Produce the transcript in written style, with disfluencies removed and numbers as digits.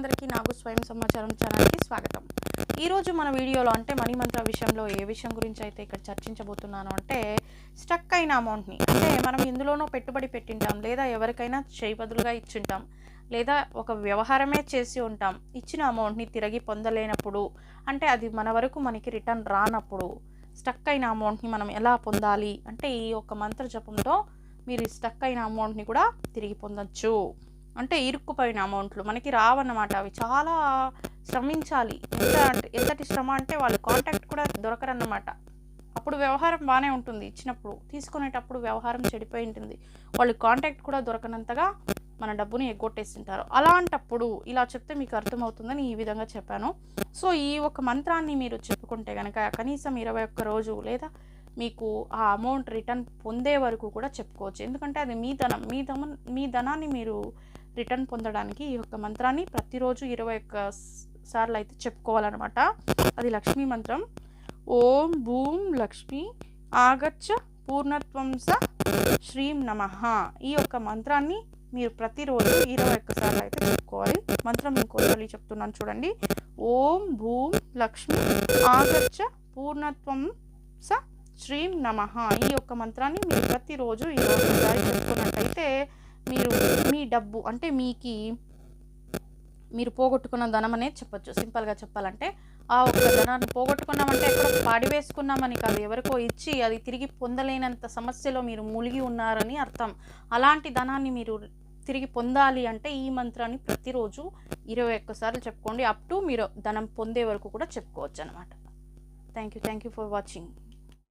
అందరికీ నాకు స్వయం సమాచారం ఛానల్కి స్వాగతం. ఈరోజు మన వీడియోలో అంటే మనీ మంత్ర విషయంలో ఏ విషయం గురించి అయితే ఇక్కడ చర్చించబోతున్నాను అంటే స్టక్ అయిన అమౌంట్ని, అంటే మనం ఇందులోనో పెట్టుబడి పెట్టింటాం, లేదా ఎవరికైనా చేయి బదులుగా ఇచ్చింటాం, లేదా ఒక వ్యవహారమే చేసి ఉంటాం. ఇచ్చిన అమౌంట్ని తిరిగి పొందలేనప్పుడు, అంటే అది మన వరకు మనకి రిటర్న్ రానప్పుడు స్టక్ అయిన అమౌంట్ని మనం ఎలా పొందాలి అంటే ఈ ఒక మంత్ర జపంతో మీరు స్టక్ అయిన అమౌంట్ని కూడా తిరిగి పొందొచ్చు. అంటే ఇరుక్కుపోయిన అమౌంట్లు మనకి రావన్నమాట. అవి చాలా శ్రమించాలి. ఎంతటి శ్రమ అంటే వాళ్ళు కాంటాక్ట్ కూడా దొరకరన్నమాట. అప్పుడు వ్యవహారం బాగానే ఉంటుంది, ఇచ్చినప్పుడు తీసుకునేటప్పుడు వ్యవహారం చెడిపోయి ఉంటుంది, వాళ్ళు కాంటాక్ట్ కూడా దొరకనంతగా మన డబ్బుని ఎగ్గొట్టేస్తుంటారు. అలాంటప్పుడు ఇలా చెప్తే మీకు అర్థమవుతుందని ఈ విధంగా చెప్పాను. సో ఈ ఒక మంత్రాన్ని మీరు చెప్పుకుంటే కనుక కనీసం 21 రోజు లేదా మీకు ఆ అమౌంట్ రిటర్న్ పొందే వరకు కూడా చెప్పుకోవచ్చు. ఎందుకంటే అది మీ ధనాన్ని మీరు రిటర్న్ పొందడానికి ఈ యొక్క మంత్రాన్ని ప్రతిరోజు 21 సార్లు అయితే చెప్పుకోవాలన్నమాట. అది లక్ష్మీ మంత్రం. ఓం భూం లక్ష్మి ఆగచ్చ పూర్ణత్వం స శ్రీం నమః. ఈ యొక్క మంత్రాన్ని మీరు ప్రతిరోజు 21 సార్లు అయితే చెప్పుకోవాలి. మంత్రం ఇంకోసారి చెప్తున్నాను చూడండి. ఓం భూం లక్ష్మి ఆగచ్చ పూర్ణత్వం స శ్రీం నమః. ఈ యొక్క మంత్రాన్ని మీరు ప్రతిరోజు 21 సార్లు చెప్పుకున్నట్టయితే మీరు మీ డబ్బు అంటే మీరు పోగొట్టుకున్న ధనం అనేది చెప్పొచ్చు. సింపుల్గా చెప్పాలంటే ఆ ఒక్క ధనాన్ని పోగొట్టుకున్నామంటే ఎక్కడ పాడివేసుకున్నామని కాదు, ఎవరికో ఇచ్చి అది తిరిగి పొందలేనంత సమస్యలో మీరు మునిగి ఉన్నారని అర్థం. అలాంటి ధనాన్ని మీరు తిరిగి పొందాలి అంటే ఈ మంత్రాన్ని ప్రతిరోజు 21 సార్లు చెప్పుకోండి. అప్ టు మీరు ధనం పొందే వరకు కూడా చెప్పుకోవచ్చు అనమాట. Thank you for watching.